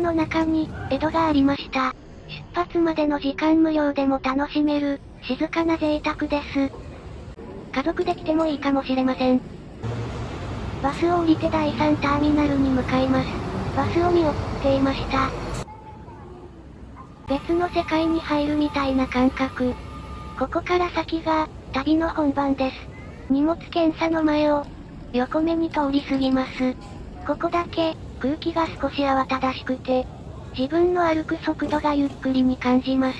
の中に、江戸がありました。出発までの時間無料でも楽しめる、静かな贅沢です。家族で来てもいいかもしれません。バスを降りて第3ターミナルに向かいます。バスを見送っていました。別の世界に入るみたいな感覚。ここから先が、旅の本番です。荷物検査の前を、横目に通り過ぎます。ここだけ、空気が少し慌ただしくて、自分の歩く速度がゆっくりに感じます。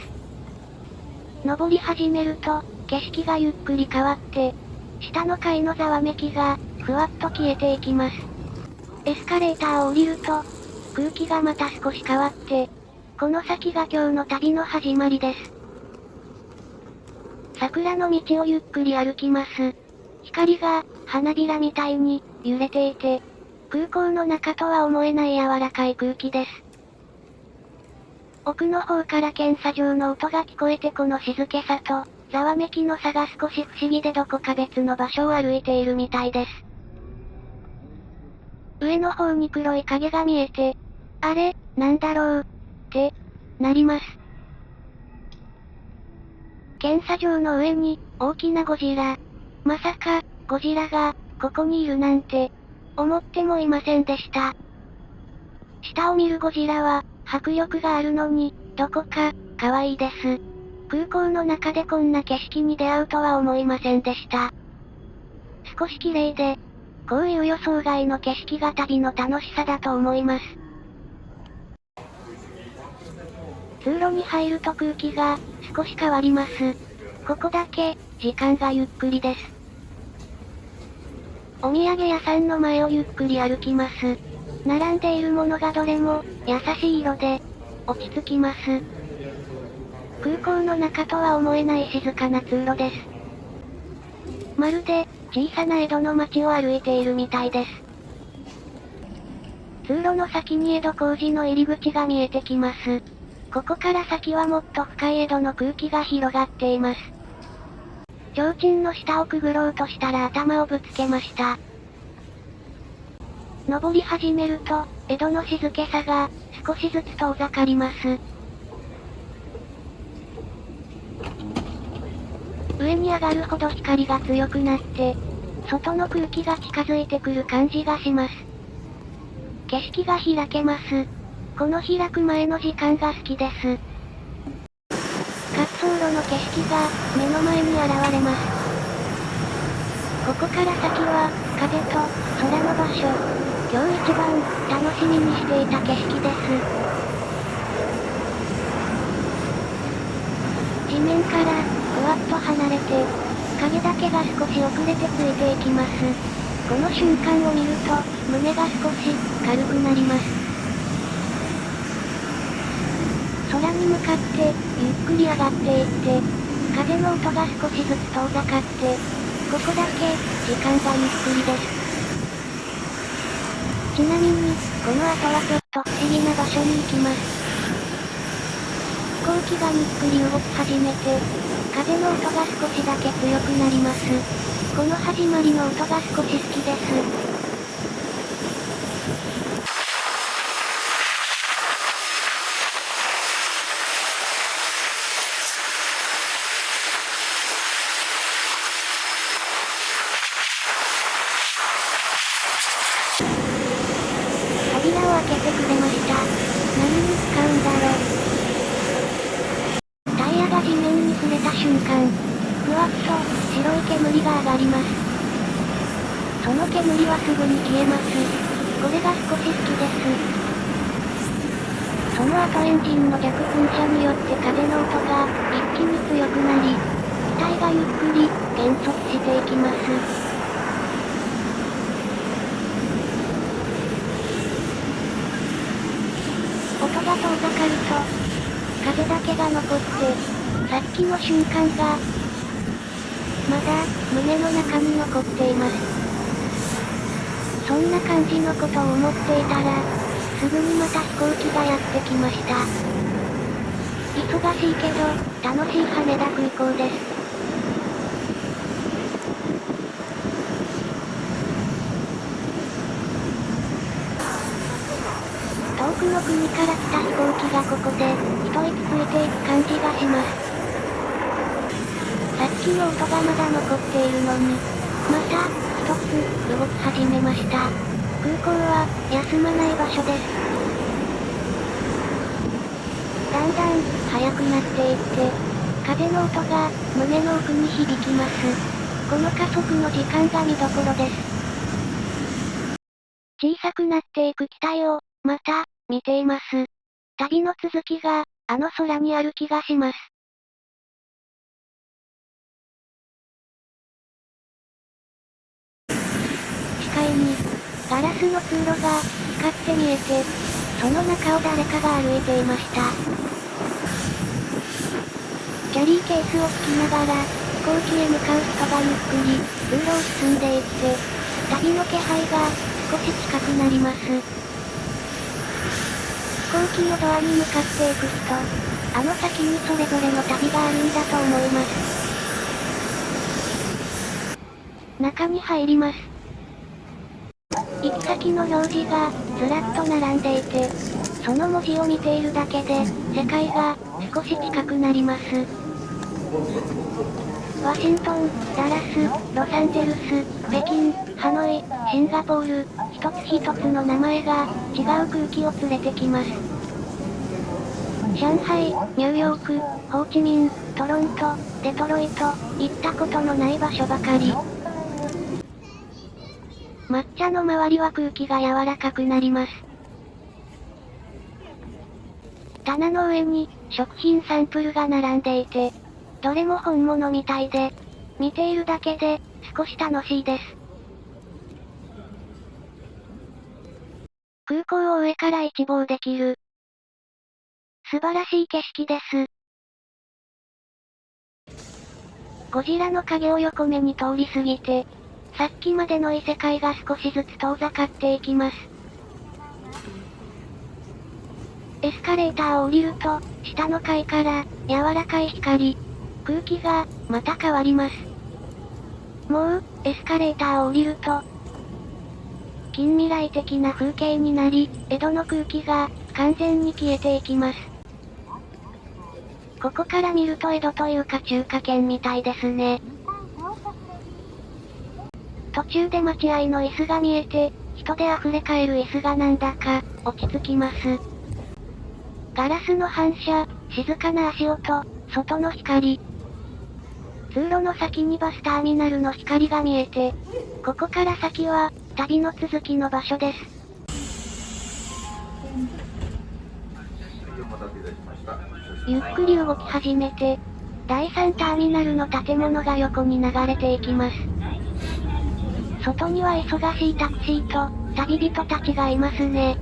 登り始めると、景色がゆっくり変わって、下の階のざわめきが、ふわっと消えていきます。エスカレーターを降りると、空気がまた少し変わって、この先が今日の旅の始まりです。桜の道をゆっくり歩きます。光が、花びらみたいに、揺れていて、空港の中とは思えない柔らかい空気です。奥の方から検査場の音が聞こえてこの静けさと、ざわめきの差が少し不思議でどこか別の場所を歩いているみたいです。上の方に黒い影が見えて、あれ、なんだろう、って、なります。検査場の上に、大きなゴジラ。まさか、ゴジラが、ここにいるなんて、思ってもいませんでした。下を見るゴジラは、迫力があるのに、どこか、可愛いです。空港の中でこんな景色に出会うとは思いませんでした。少し綺麗で、こういう予想外の景色が旅の楽しさだと思います。通路に入ると空気が、少し変わります。ここだけ、時間がゆっくりです。お土産屋さんの前をゆっくり歩きます。並んでいるものがどれも、優しい色で、落ち着きます。空港の中とは思えない静かな通路です。まるで、小さな江戸の街を歩いているみたいです。通路の先に江戸小路の入り口が見えてきます。ここから先はもっと深い江戸の空気が広がっています。提灯の下をくぐろうとしたら頭をぶつけました。登り始めると、江戸の静けさが、少しずつ遠ざかります。上に上がるほど光が強くなって、外の空気が近づいてくる感じがします。景色が開けます。この開く前の時間が好きです。滑走路の景色が、目の前に現れます。ここから先は、風と、空の場所。今日一番、楽しみにしていた景色です。地面から、ふわっと離れて、影だけが少し遅れてついていきます。この瞬間を見ると、胸が少し、軽くなります。空に向かって、ゆっくり上がっていって、風の音が少しずつ遠ざかって、ここだけ、時間がゆっくりです。ちなみに、この後はちょっと不思議な場所に行きます。飛行機がゆっくり動き始めて、風の音が少しだけ強くなります。この始まりの音が少し好きです。扉を開けてくれました。何に使うんだろう。タイヤが地面に触れた瞬間、ふわっと、白い煙が上がります。その煙はすぐに消えます。これが少し好きです。その後エンジンの逆噴射によって風の音が、一気に強くなり、機体がゆっくり、減速していきます。音が遠ざかると、風だけが残って、さっきの瞬間が、まだ、胸の中に残っています。そんな感じのことを思っていたら、すぐにまた飛行機がやってきました。忙しいけど、楽しい羽田空港です。遠くの雲国から来た飛行機がここで、一息ついていく感じがします。さっきの音がまだ残っているのに、また、一つ、動き始めました。空港は、休まない場所です。だんだん、速くなっていって、風の音が、胸の奥に響きます。この加速の時間が見どころです。小さくなっていく機体を、また、見ています。旅の続きが、あの空にある気がします。視界に、ガラスの通路が、光って見えて、その中を誰かが歩いていました。キャリーケースを引きながら、飛行機へ向かう人がゆっくり、通路を進んでいって、旅の気配が、少し近くなります。飛行機のドアに向かっていく人、あの先にそれぞれの旅があるんだと思います。中に入ります。行き先の表示が、ずらっと並んでいて、その文字を見ているだけで、世界が、少し近くなります。ワシントン、ダラス、ロサンゼルス、北京、ハノイ、シンガポール、一つ一つの名前が、違う空気を連れてきます。上海、ニューヨーク、ホーチミン、トロント、デトロイト、行ったことのない場所ばかり。抹茶の周りは空気が柔らかくなります。棚の上に、食品サンプルが並んでいて、どれも本物みたいで、見ているだけで、少し楽しいです。空港を上から一望できる。素晴らしい景色です。ゴジラの影を横目に通り過ぎて、さっきまでの異世界が少しずつ遠ざかっていきます。エスカレーターを降りると、下の階から、柔らかい光。空気が、また変わります。もう、エスカレーターを降りると、近未来的な風景になり、江戸の空気が、完全に消えていきます。ここから見ると江戸というか中華圏みたいですね。途中で待合の椅子が見えて、人で溢れ返る椅子がなんだか、落ち着きます。ガラスの反射、静かな足音、外の光。通路の先にバスターミナルの光が見えて、ここから先は、旅の続きの場所です。ゆっくり動き始めて、第3ターミナルの建物が横に流れていきます。外には忙しいタクシーと、旅人たちがいますね。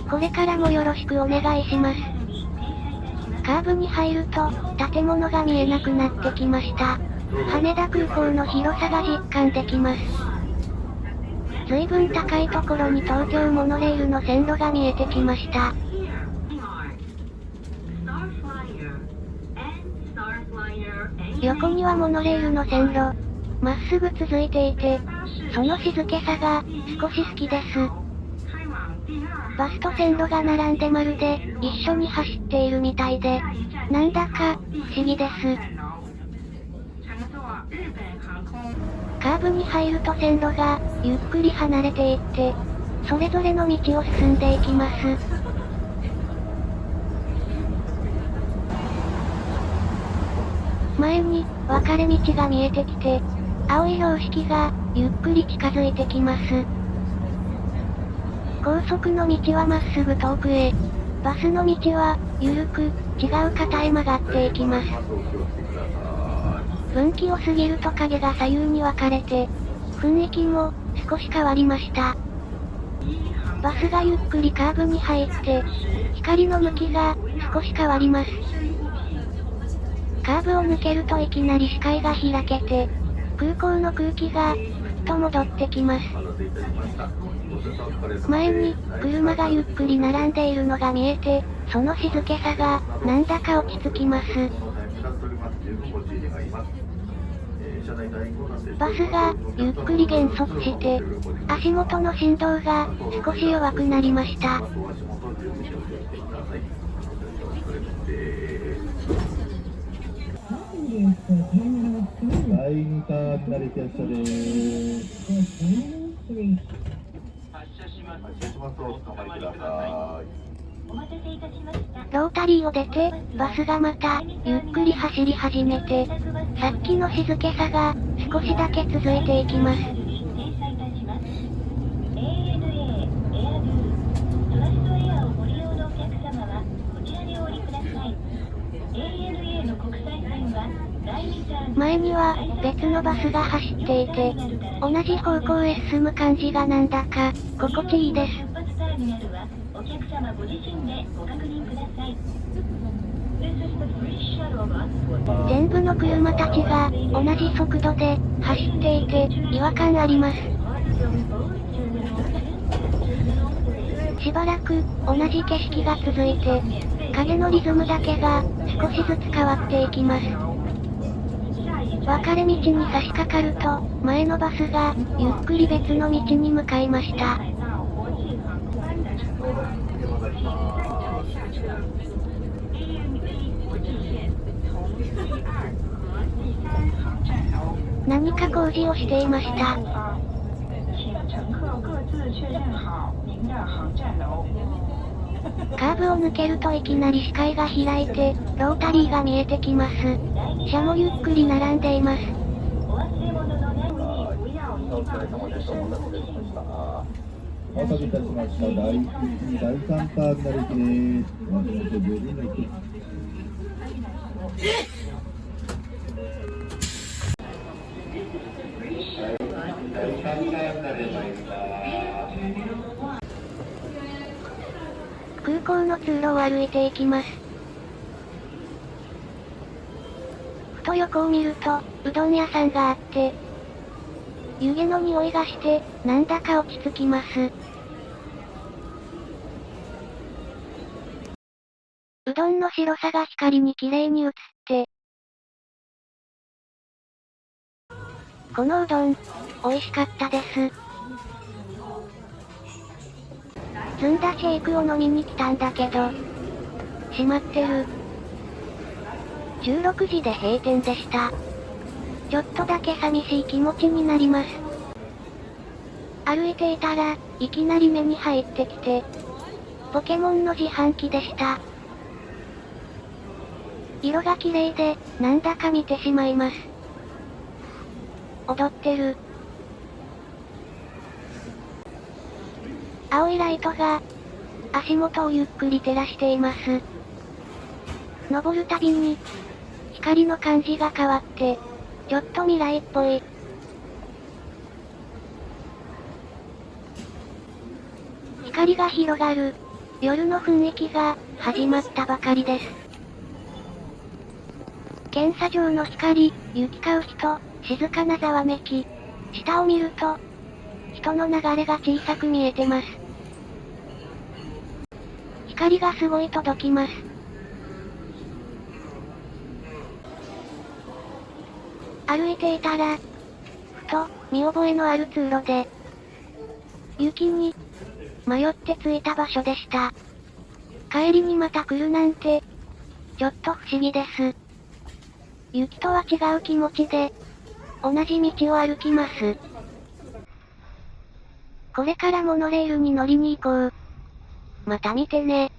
これからもよろしくお願いします。カーブに入ると、建物が見えなくなってきました。羽田空港の広さが実感できます。随分高いところに東京モノレールの線路が見えてきました。横にはモノレールの線路。まっすぐ続いていて、その静けさが、少し好きです。バスと線路が並んでまるで、一緒に走っているみたいで、なんだか、不思議です。カーブに入ると線路が、ゆっくり離れていって、それぞれの道を進んでいきます。前に、分かれ道が見えてきて、青い標識が、ゆっくり近づいてきます。高速の道はまっすぐ遠くへ。バスの道は、ゆるく、違う方へ曲がっていきます。分岐を過ぎると影が左右に分かれて、雰囲気も、少し変わりました。バスがゆっくりカーブに入って、光の向きが、少し変わります。カーブを抜けるといきなり視界が開けて、空港の空気が、ふっと戻ってきます。前に、車がゆっくり並んでいるのが見えて、その静けさが、なんだか落ち着きます。バスが、ゆっくり減速して、足元の振動が、少し弱くなりました。第2ターミナル停車です。発車します。お捕まりください。ロータリーを出て、バスがまた、ゆっくり走り始めて、さっきの静けさが、少しだけ続いていきます。前には、別のバスが走っていて、同じ方向へ進む感じがなんだか、心地いいです。お客様ご自身でご確認ください。全部の車たちが同じ速度で走っていて違和感あります。しばらく同じ景色が続いて影のリズムだけが少しずつ変わっていきます。分かれ道に差し掛かると前のバスがゆっくり別の道に向かいました。何か工事をしていました。カーブを抜けるといきなり視界が開いて、ロータリーが見えてきます。車もゆっくり並んでいます。お待たせいたしました。第1、第3ターミナル駅です。お待ちの無事の行き。空港の通路を歩いていきます。ふと横を見ると、うどん屋さんがあって、湯気の匂いがして、なんだか落ち着きます。うどんの白さが光に綺麗に映って、このうどん、美味しかったです。ずんだシェイクを飲みに来たんだけど、閉まってる。16時で閉店でした。ちょっとだけ寂しい気持ちになります。歩いていたら、いきなり目に入ってきて、ポケモンの自販機でした。色が綺麗で、なんだか見てしまいます。踊ってる。青いライトが、足元をゆっくり照らしています。登るたびに、光の感じが変わって、ちょっと未来っぽい。光が広がる、夜の雰囲気が、始まったばかりです。検査場の光、行き交う人、静かなざわめき。下を見ると、人の流れが小さく見えてます。光がすごい届きます。歩いていたら、ふと、見覚えのある通路で、雪に、迷って着いた場所でした。帰りにまた来るなんて、ちょっと不思議です。雪とは違う気持ちで、同じ道を歩きます。これからモノレールに乗りに行こう。また見てね。